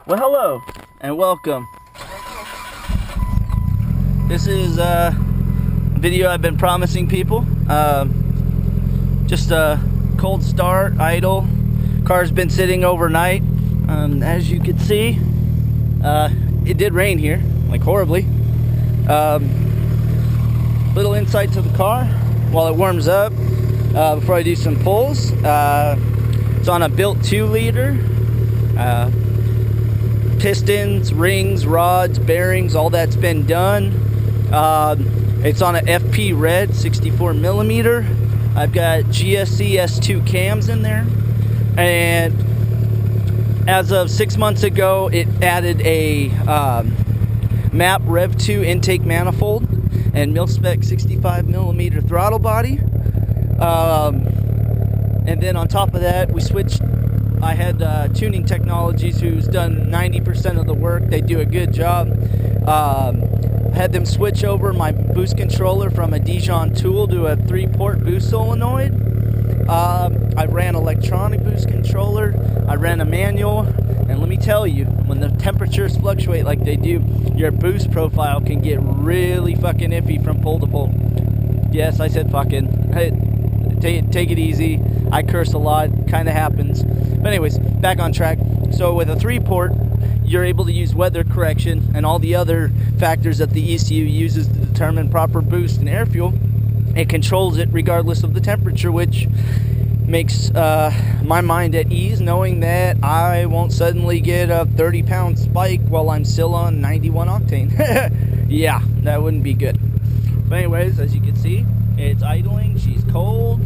Well, hello and welcome. This is a video I've been promising people. Just a cold start, idle. Car's been sitting overnight. As you can see, it did rain here, like horribly. Little insight to the car while it warms up before I do some pulls. It's on a built 2-liter. Pistons, rings, rods, bearings, all that's been done. It's on an FP red 64 millimeter. I've got GSC S2 cams in there, and as of 6 months ago, it added a MAP Rev 2 intake manifold and mil-spec 65 millimeter throttle body. And then on top of that, we switched. I had Tuning Technologies, who's done 90% of the work. They do a good job. Had them switch over my boost controller from a Dijon tool to a 3-port boost solenoid. I ran electronic boost controller. I ran a manual. And let me tell you, when the temperatures fluctuate like they do, your boost profile can get really fucking iffy from pole to pole. Yes, I said fucking. Hey, take it easy. I curse a lot. Kind of happens. But anyways, back on track. So with a 3-port, you're able to use weather correction and all the other factors that the ECU uses to determine proper boost and air fuel. It controls it regardless of the temperature, which makes my mind at ease, knowing that I won't suddenly get a 30-pound spike while I'm still on 91 octane. Yeah, that wouldn't be good. But anyways, as you can see, it's idling. She's cold,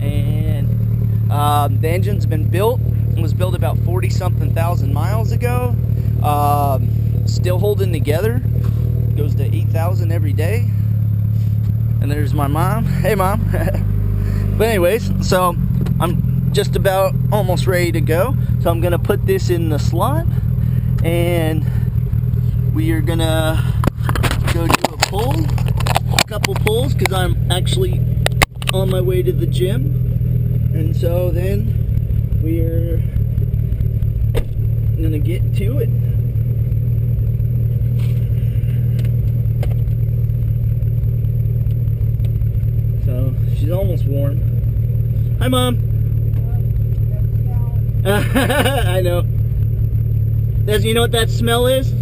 and the engine's been built. It was built about 40-something thousand miles ago. Still holding together. Goes to 8,000 every day. And there's my mom. Hey, Mom. But anyways, so I'm just about almost ready to go. So I'm going to put this in the slot, and we are going to go do a couple pulls, because I'm actually on my way to the gym. And so then we're gonna get to it. So she's almost warm. Hi, Mom. I know. You know what that smell is?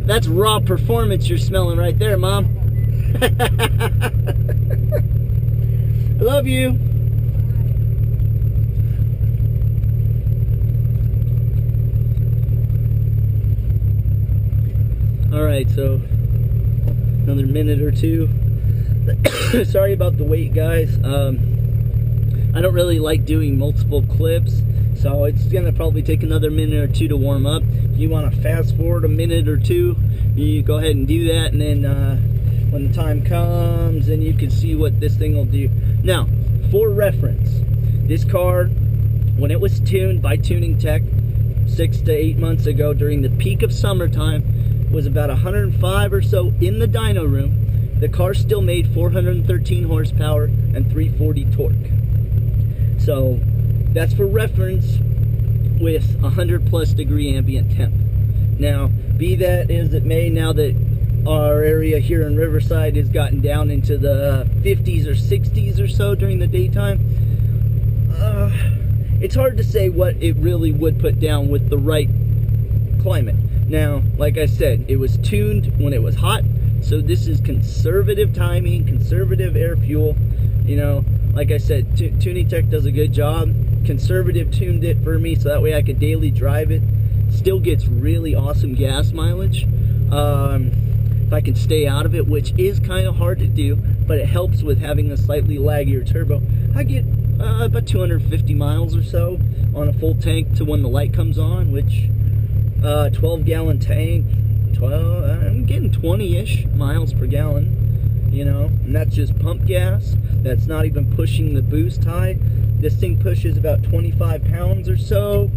That's raw performance you're smelling right there, Mom. I love you. Alright, so another minute or two. Sorry about the wait, guys. I don't really like doing multiple clips, so it's gonna probably take another minute or two to warm up. If you want to fast forward a minute or two, you go ahead and do that, and then when the time comes, then you can see what this thing will do. Now, for reference, this car, when it was tuned by Tuning Tech 6 to 8 months ago during the peak of summertime, was about 105 or so in the dyno room. The car still made 413 horsepower and 340 torque. So that's for reference with 100+ degree ambient temp. Now, be that as it may, now that our area here in Riverside has gotten down into the 50s or 60s or so during the daytime, it's hard to say what it really would put down with the right climate. Now, like I said, it was tuned when it was hot, so this is conservative timing, conservative air fuel. You know, like I said, Tuning Tech does a good job. Conservative tuned it for me so that way I could daily drive it. Still gets really awesome gas mileage. If I can stay out of it, which is kind of hard to do, but it helps with having a slightly laggier turbo. I get about 250 miles or so on a full tank to when the light comes on, which 12-gallon tank, I'm getting 20-ish miles per gallon, you know, and that's just pump gas. That's not even pushing the boost high. This thing pushes about 25 pounds or so,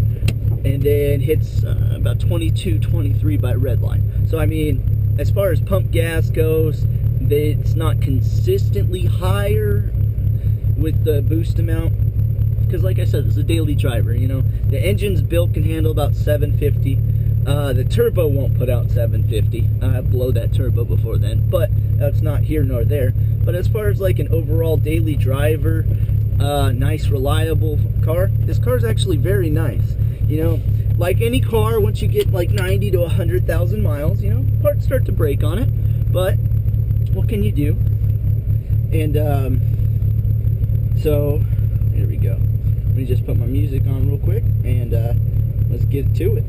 and then hits about 22, 23 by redline. So I mean, as far as pump gas goes, it's not consistently higher with the boost amount, because like I said, it's a daily driver, you know. The engine's built can handle about 750. The turbo won't put out 750. I've blown that turbo before then, but that's not here nor there. But as far as like an overall daily driver, nice reliable car, this car is actually very nice. You know, like any car, once you get like 90 to 100,000 miles, you know, parts start to break on it, but what can you do? And so here we go. Let me just put my music on real quick, and let's get to it.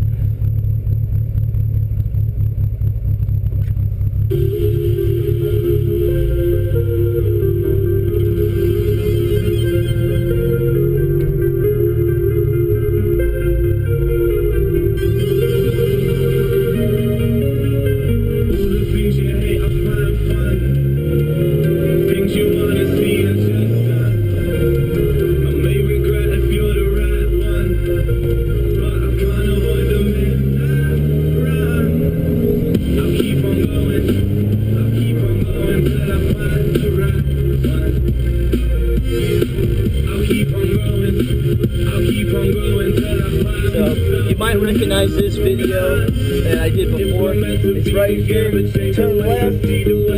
So you might recognize this video that I did before. It's right here. Turn left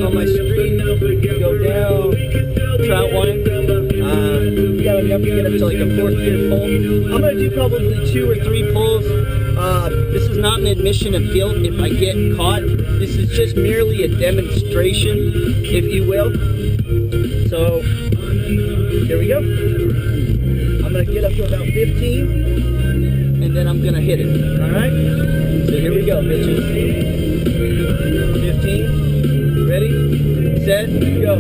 on my street, go down Trout Line. You gotta get up to like a 4th gear pull. I'm gonna do probably 2 or 3 pulls. This is not an admission of guilt if I get caught. This is just merely a demonstration, if you will. So here we go. I'm gonna get up to about 15, and then I'm gonna hit it. All right. So here we go, bitches. 15. Ready, set, go.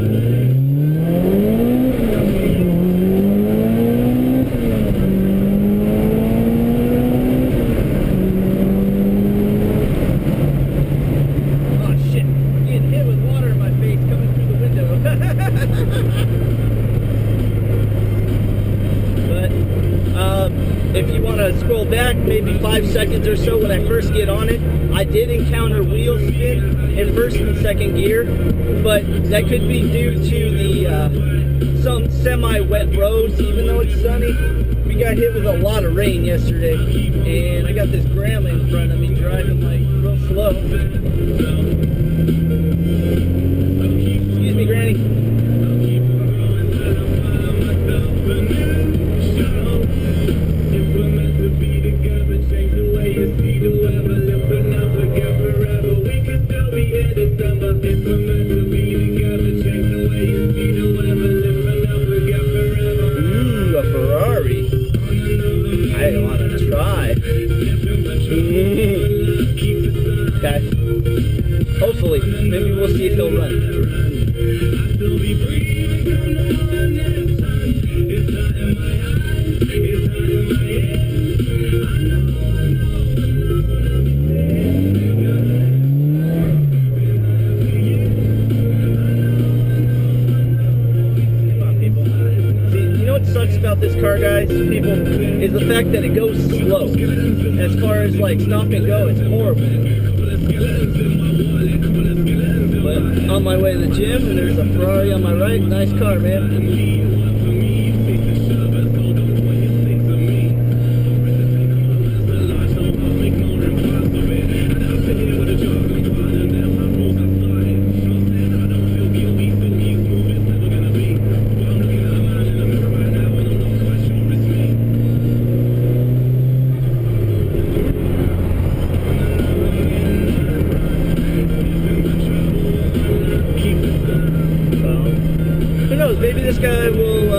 If you want to scroll back maybe 5 seconds or so, when I first get on it, I did encounter wheel spin in 1st and 2nd gear, but that could be due to the some semi-wet roads. Even though it's sunny, we got hit with a lot of rain yesterday, and I got this grandma in front of me driving like real slow. Excuse me, Granny. Ooh, a Ferrari. I want to try. Okay. Hopefully, maybe we'll see if he'll run. About this car, guys, people, is the fact that it goes slow. As far as like stop and go, it's horrible. But on my way to the gym, and there's a Ferrari on my right. Nice car, man. Maybe this guy will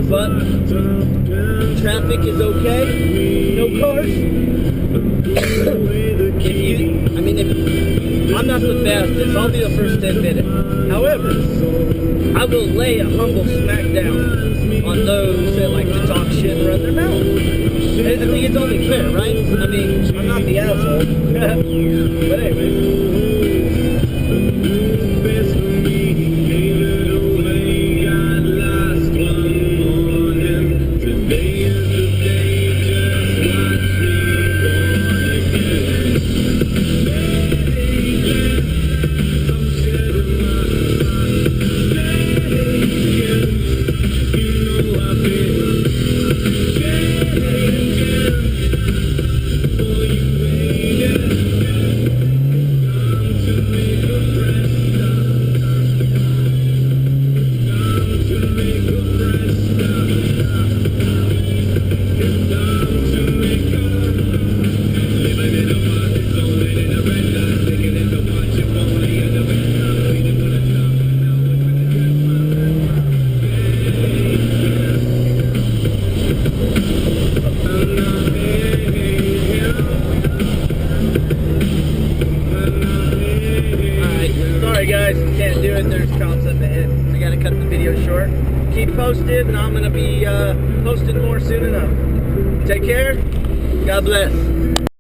But traffic is okay. No cars. If I'm not the fastest, I'll be the first 10 minutes. However, I will lay a humble smackdown on those that like to talk shit and run their mouth. I think it's only fair, right? I mean, I'm not the asshole. But anyways. Guys, can't do it. There's cops up ahead. I gotta cut the video short. Keep posted, and I'm gonna be posting more soon enough. Take care. God bless.